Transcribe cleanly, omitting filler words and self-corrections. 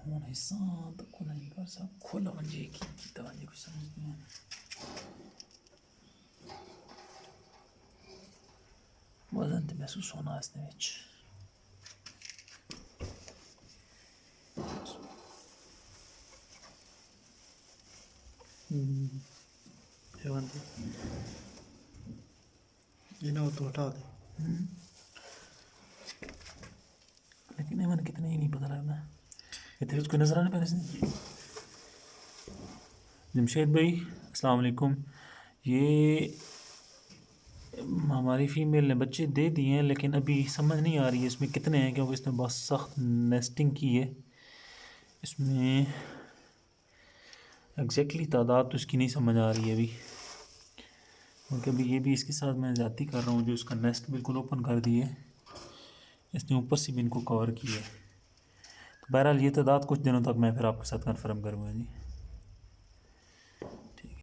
हूँ हिस्सा तो खुला नहीं कर सकता खुला मंजे की तवज्जो कुछ समझ नहीं आनी वजन तो महसूस होना इसने विच इन्हें तो हटा दे लेकिन मैंने कितने ही नहीं पता लगता इतने उसको नजर आने पहले से जमशेद भाई अस्सलाम वालेकुम ये हमारी फीमेल ने बच्चे दे दिए हैं लेकिन अभी समझ नहीं आ रही है इसमें कितने हैं क्योंकि इसने बहुत सख्त नेस्टिंग की है इसमें एग्जैक्टली तादाद तो इसकी नहीं समझ आ रही है अभी क्योंकि अभी ये भी इसके साथ मैं ज़्यादती कर रहा हूँ जो इसका नेस्ट बिल्कुल ओपन कर दिए इसने ऊपर से भी इनको कवर किया है तो बहरहाल ये तादाद कुछ दिनों तक मैं फिर आपके साथ कन्फर्म करूँगा जी।